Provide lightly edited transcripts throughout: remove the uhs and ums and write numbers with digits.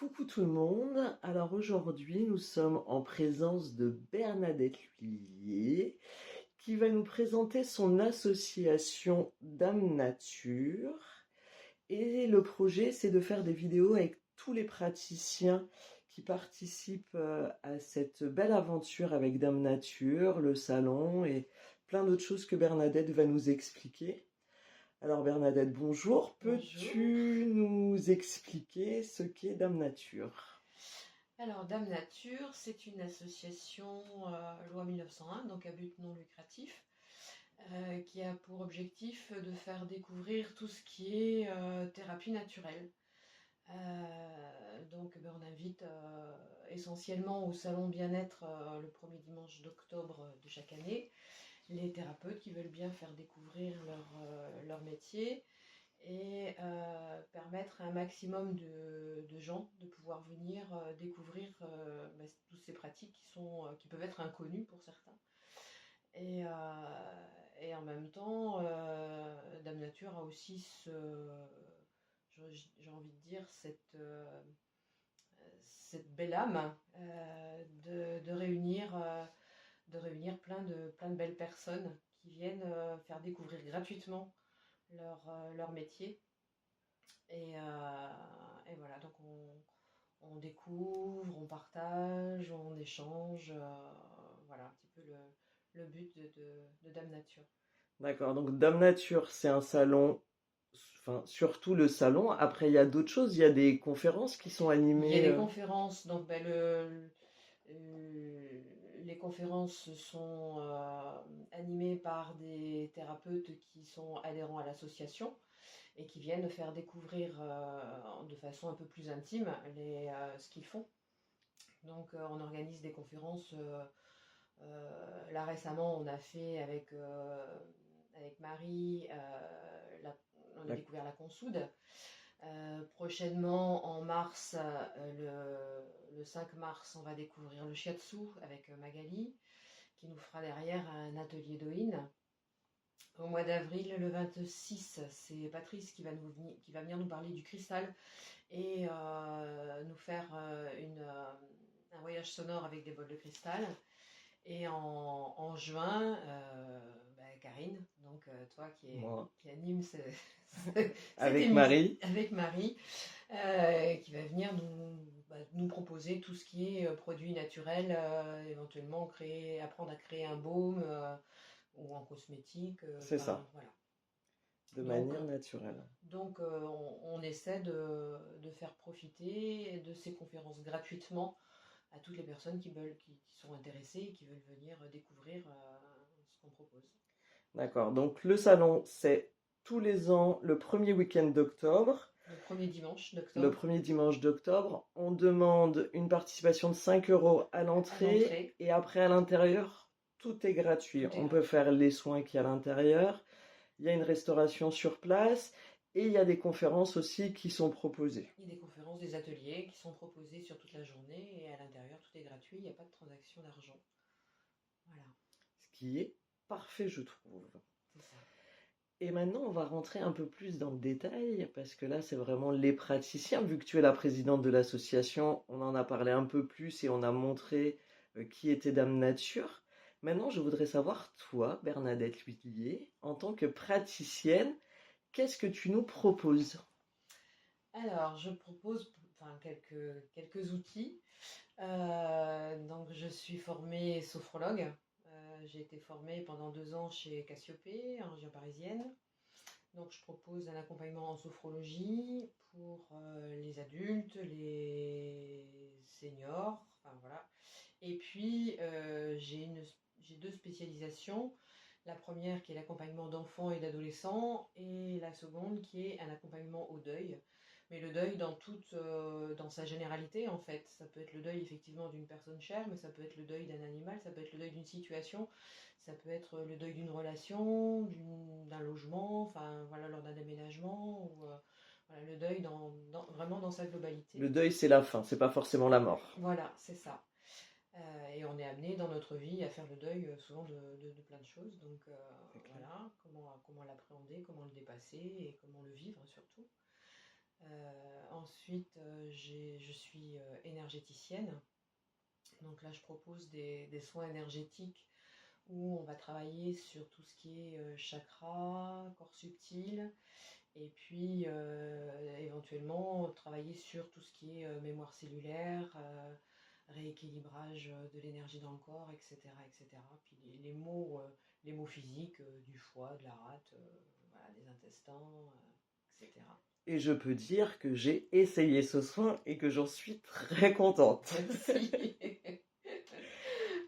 Coucou tout le monde. Alors aujourd'hui, nous sommes en présence de Bernadette Lhuillier qui va nous présenter son association Dame Nature. Et le projet, c'est de faire des vidéos avec tous les praticiens qui participent à cette belle aventure avec Dame Nature, le salon et plein d'autres choses que Bernadette va nous expliquer. Alors Bernadette, bonjour. Bonjour. Peux-tu nous expliquer ce qu'est Dame Nature? Alors, Dame Nature, c'est une association loi 1901, donc à but non lucratif, qui a pour objectif de faire découvrir tout ce qui est thérapie naturelle. On invite essentiellement au salon bien-être le premier dimanche d'octobre de chaque année les thérapeutes qui veulent bien faire découvrir leur métier et permettre à un maximum de gens de pouvoir venir découvrir toutes ces pratiques qui peuvent être inconnues pour certains. Et, et en même temps, Dame Nature a aussi j'ai envie de dire, cette belle âme de réunir plein de belles personnes qui viennent faire découvrir gratuitement leur métier. Et voilà, donc on découvre, on partage, on échange. Voilà un petit peu le but de Dame Nature. D'accord, donc Dame Nature, c'est un salon, enfin surtout le salon. Après, il y a d'autres choses, il y a des conférences qui sont Il y a animées. des conférences, donc les conférences sont animées par des thérapeutes qui sont adhérents à l'association et qui viennent faire découvrir de façon un peu plus intime ce qu'ils font. Donc on organise des conférences. Là récemment, on a fait avec Marie, on a D'ac- découvert la consoude. Prochainement, en mars, le 5 mars, on va découvrir le shiatsu avec Magali, qui nous fera derrière un atelier d'Oïne. Au mois d'avril, le 26, c'est Patrice qui va venir nous parler du cristal et nous faire un voyage sonore avec des bols de cristal. Et en juin, Karine, donc toi moi, qui anime cette avec émission Marie. avec Marie, qui va venir nous proposer tout ce qui est produits naturels, éventuellement apprendre à créer un baume ou en cosmétique, C'est ça, voilà. de Donc, manière naturelle. on essaie de faire profiter de ces conférences gratuitement à toutes les personnes qui sont intéressées et qui veulent venir découvrir ce qu'on propose. D'accord, donc le salon, c'est tous les ans le premier week-end d'octobre. Le premier dimanche Le d'octobre, premier dimanche d'octobre, on demande une participation de 5 euros à à l'entrée l'entrée, et après à l'intérieur, tout est gratuit. tout est On peut gratuit. faire les soins qu'il y a à l'intérieur, il y a une restauration sur place et il y a des conférences aussi qui sont proposées. Il y a des conférences, des ateliers qui sont proposés sur toute la journée et à l'intérieur, tout est gratuit, il n'y a pas de transaction d'argent. Voilà, Ce qui est parfait, je trouve. c'est ça. Et maintenant, on va rentrer un peu plus dans le détail, parce que là, c'est vraiment les praticiens. Vu que tu es la présidente de l'association, on en a parlé un peu plus et on a montré qui était Dame Nature. Maintenant, je voudrais savoir, toi, Bernadette Lhuillier, en tant que praticienne, qu'est-ce que tu nous proposes? Alors, je propose quelques outils. Donc, je suis formée sophrologue. J'ai été formée pendant 2 ans chez Cassiopée, en région parisienne. Donc, je propose un accompagnement en sophrologie pour les adultes, les seniors, enfin voilà. Et puis, j'ai 2 spécialisations. La première qui est l'accompagnement d'enfants et d'adolescents, et la seconde qui est un accompagnement au deuil. Mais le deuil dans sa généralité, en fait. Ça peut être le deuil effectivement d'une personne chère, mais ça peut être le deuil d'un animal, ça peut être le deuil d'une situation, ça peut être le deuil d'une relation, d'un logement, enfin voilà, lors d'un déménagement, ou voilà, le deuil vraiment dans sa globalité. Le deuil, c'est la fin, c'est pas forcément la mort. Voilà, c'est ça. Et on est amené dans notre vie à faire le deuil souvent de plein de choses. Donc C'est clair. voilà, comment l'appréhender, comment le dépasser et comment le vivre surtout. Ensuite, je suis énergéticienne. Donc là, je propose des soins énergétiques où on va travailler sur tout ce qui est chakra, corps subtil, et puis éventuellement travailler sur tout ce qui est mémoire cellulaire, rééquilibrage de l'énergie dans le corps, etc. etc. Puis les mots physiques du foie, de la rate, voilà, des intestins, etc. Et je peux dire que j'ai essayé ce soin et que j'en suis très contente. Merci.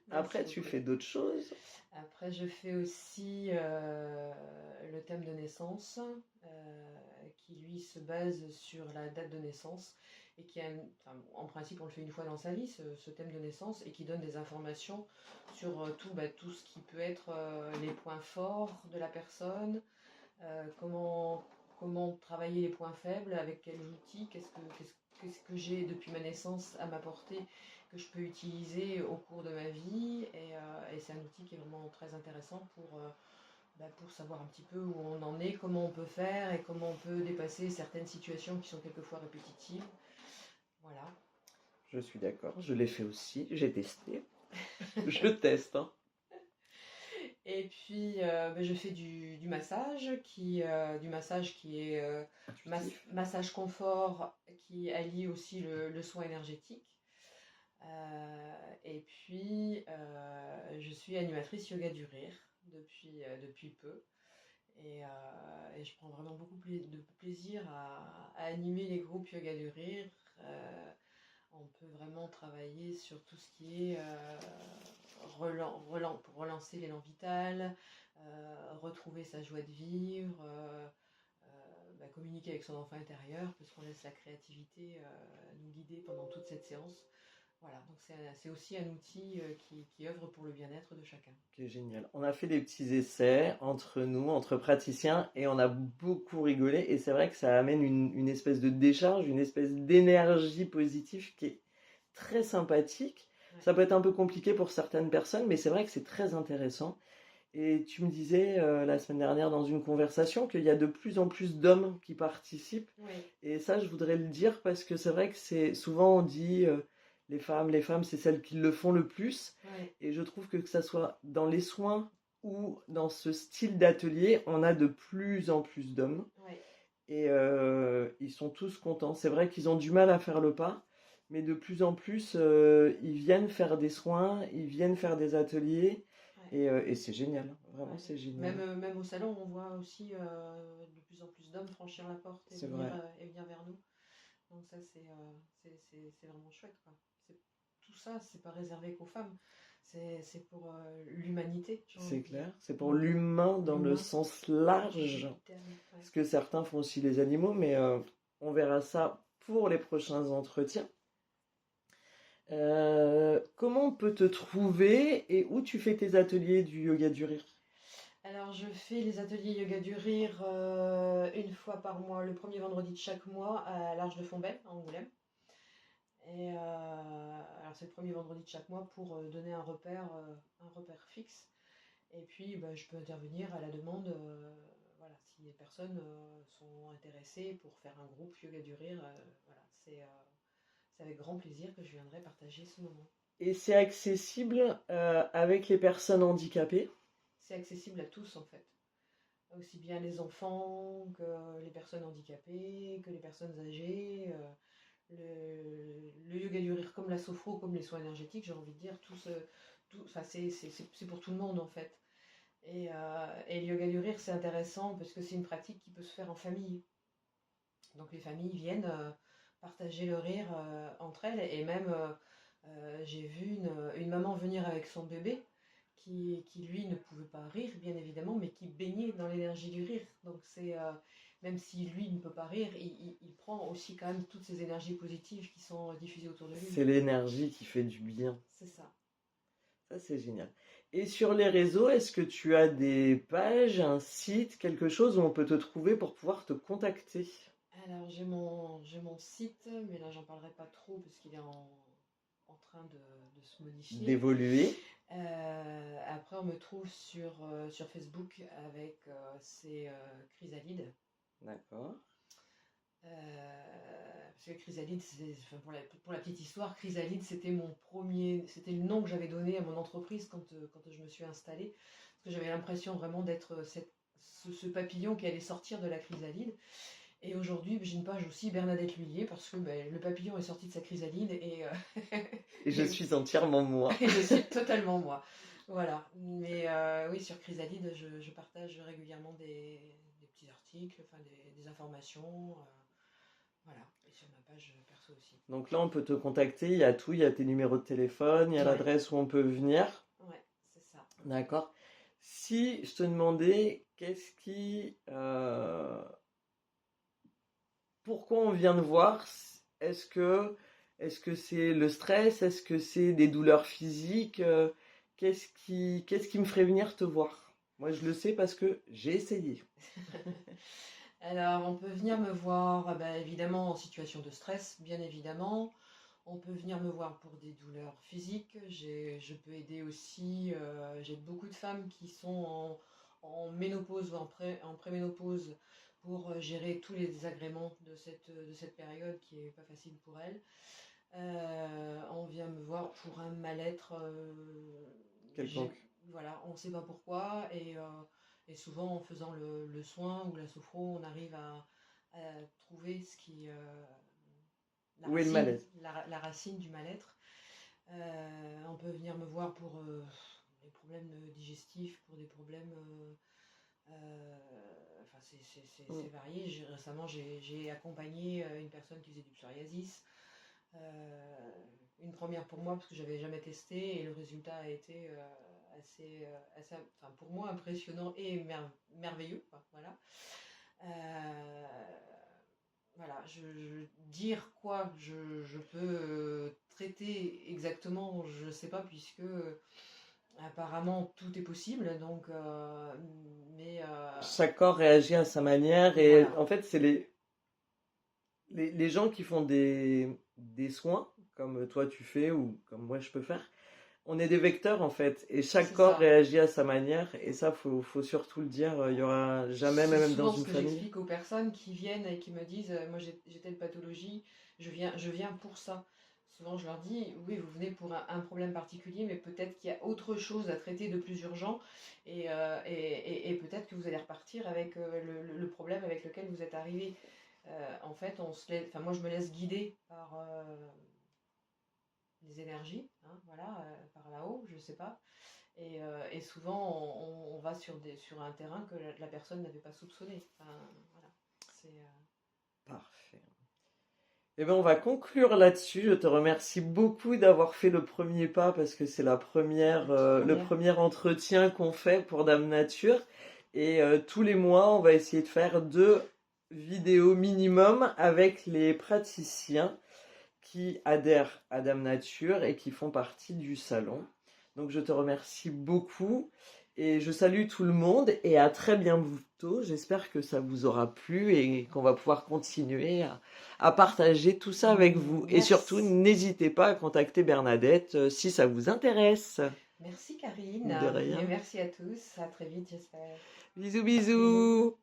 Merci Après, tu beaucoup. fais d'autres choses. Après, je fais aussi le thème de naissance, qui lui se base sur la date de naissance et qui a, enfin, en principe, on le fait une fois dans sa vie, ce thème de naissance, et qui donne des informations sur tout ce qui peut être les points forts de la personne, comment travailler les points faibles, avec quels outils, qu'est-ce que j'ai depuis ma naissance à m'apporter que je peux utiliser au cours de ma vie. Et c'est un outil qui est vraiment très intéressant pour savoir un petit peu où on en est, comment on peut faire et comment on peut dépasser certaines situations qui sont quelquefois répétitives. Voilà. Je suis d'accord, je l'ai fait aussi, j'ai testé. Je teste, hein. Et puis, je fais du massage, du massage qui est Intuitif. massage confort, qui allie aussi le soin énergétique. Et puis, je suis animatrice yoga du rire depuis peu. Et je prends vraiment beaucoup de plaisir à animer les groupes yoga du rire. On peut vraiment travailler sur tout ce qui est pour relancer l'élan vital, retrouver sa joie de vivre, communiquer avec son enfant intérieur, parce qu'on laisse la créativité nous guider pendant toute cette séance. Voilà, donc c'est aussi un outil qui œuvre pour le bien-être de chacun. Qui est génial. On a fait des petits essais entre nous, entre praticiens, et on a beaucoup rigolé. Et c'est vrai que ça amène une espèce de décharge, une espèce d'énergie positive qui est très sympathique. Ouais. Ça peut être un peu compliqué pour certaines personnes, mais c'est vrai que c'est très intéressant. Et tu me disais la semaine dernière dans une conversation qu'il y a de plus en plus d'hommes qui participent. Oui. Et ça, je voudrais le dire parce que c'est vrai que c'est souvent on dit les femmes, c'est celles qui le font le plus. Ouais. Et je trouve que ça soit dans les soins ou dans ce style d'atelier, on a de plus en plus d'hommes. Ouais. Et ils sont tous contents. C'est vrai qu'ils ont du mal à faire le pas, mais de plus en plus, ils viennent faire des soins, ils viennent faire des ateliers. Et c'est génial, vraiment Ouais. c'est génial. Même au salon, on voit aussi de plus en plus d'hommes franchir la porte C'est vrai. Et venir vers nous. Donc ça, c'est vraiment chouette, quoi. Tout ça, c'est pas réservé qu'aux femmes. C'est pour l'humanité. C'est clair, c'est pour l'humain dans le L'humain. sens large. Ouais. Parce que certains font aussi les animaux, mais on verra ça pour les prochains entretiens. Comment on peut te trouver et où tu fais tes ateliers du yoga du rire? Alors, je fais les ateliers yoga du rire une fois par mois, le premier vendredi de chaque mois à l'Arche de Fontbelle, à Angoulême. Et alors, c'est le premier vendredi de chaque mois pour donner un repère fixe. Et puis, je peux intervenir à la demande, voilà, si les personnes sont intéressées pour faire un groupe yoga du rire. Voilà, c'est avec grand plaisir que je viendrai partager ce moment. Et c'est accessible avec les personnes handicapées? C'est accessible à tous en fait. Aussi bien les enfants que les personnes handicapées, que les personnes âgées. Le yoga du rire comme la sophro, comme les soins énergétiques, j'ai envie de dire, c'est pour tout le monde en fait. Et le yoga du rire, c'est intéressant parce que c'est une pratique qui peut se faire en famille. Donc les familles viennent partager le rire entre elles. Et même, j'ai vu une maman venir avec son bébé qui, lui, ne pouvait pas rire, bien évidemment, mais qui baignait dans l'énergie du rire. Donc même si lui ne peut pas rire, il prend aussi quand même toutes ces énergies positives qui sont diffusées autour de lui. C'est l'énergie qui fait du bien. C'est ça. Ça, c'est génial. Et sur les réseaux, est-ce que tu as des pages, un site, quelque chose où on peut te trouver pour pouvoir te contacter? Alors, j'ai mon site, mais là, j'en parlerai pas trop parce qu'il est en train de se modifier. D'évoluer. Après, on me trouve sur Facebook avec c'est Chrysalide. D'accord. Parce que Chrysalide, enfin, pour la petite histoire, Chrysalide, c'était le nom que j'avais donné à mon entreprise quand je me suis installée. Parce que j'avais l'impression vraiment d'être ce papillon qui allait sortir de la chrysalide. Et aujourd'hui, j'ai une page aussi Bernadette Lhuillier parce que le papillon est sorti de sa chrysalide Et je suis entièrement moi. et je suis totalement moi. Voilà. Mais oui, sur Chrysalide, je partage régulièrement des petits articles, enfin des informations. Voilà. Et sur ma page perso aussi. Donc là, on peut te contacter, il y a tout, il y a tes numéros de téléphone, il y a Ouais, l'adresse où on peut venir. ouais, c'est ça. D'accord. Si je te demandais pourquoi on vient te voir, est-ce que est-ce que c'est le stress, est-ce que c'est des douleurs physiques, qu'est-ce qui me ferait venir te voir? Moi, je le sais parce que j'ai essayé. Alors, on peut venir me voir, évidemment, en situation de stress, bien évidemment. On peut venir me voir pour des douleurs physiques. Je peux aider aussi. J'ai beaucoup de femmes qui sont en ménopause ou en préménopause pour gérer tous les désagréments de cette période qui est pas facile pour elles. On vient me voir pour un mal-être. Quelconque. Voilà, on ne sait pas pourquoi. Et souvent, en faisant le soin ou la sophro, on arrive à trouver Où est le malaise? la racine du mal-être. On peut venir me voir pour des problèmes digestifs, pour des problèmes. Enfin, c'est varié. Récemment, j'ai accompagné une personne qui faisait du psoriasis. Une première pour moi parce que j'avais jamais testé et le résultat a été enfin, pour moi impressionnant et merveilleux. Quoi, voilà. Voilà, dire quoi je peux traiter exactement, je ne sais pas, puisque apparemment tout est possible. Donc, Chaque corps réagit à sa manière et voilà, en fait, c'est les gens qui font des soins, comme toi tu fais ou comme moi je peux faire, on est des vecteurs en fait, et chaque c'est corps ça. réagit à sa manière, et ça, faut surtout le dire, il y aura jamais, C'est même dans souvent une ce que famille. j'explique aux personnes qui viennent et qui me disent moi j'ai telle pathologie, je viens pour ça. Souvent je leur dis oui, vous venez pour un problème particulier, mais peut-être qu'il y a autre chose à traiter de plus urgent et peut-être que vous allez repartir avec le problème avec lequel vous êtes arrivé. En fait, enfin, moi je me laisse guider par les énergies, hein, voilà, par là-haut, je sais pas. Et souvent, on va sur un terrain que la personne n'avait pas soupçonné. Enfin, voilà. Parfait. Eh bien, on va conclure là-dessus. Je te remercie beaucoup d'avoir fait le premier pas parce que c'est le premier entretien qu'on fait pour Dame Nature. Et tous les mois, on va essayer de faire 2 vidéos minimum avec les praticiens qui adhèrent à Dame Nature et qui font partie du salon. Donc je te remercie beaucoup et je salue tout le monde et à très bientôt. J'espère que ça vous aura plu et qu'on va pouvoir continuer à partager tout ça avec vous. Et Merci. surtout, n'hésitez pas à contacter Bernadette si ça vous intéresse. Merci Karine. De rien. Et merci à tous. À très vite, j'espère. Bisous, bisous.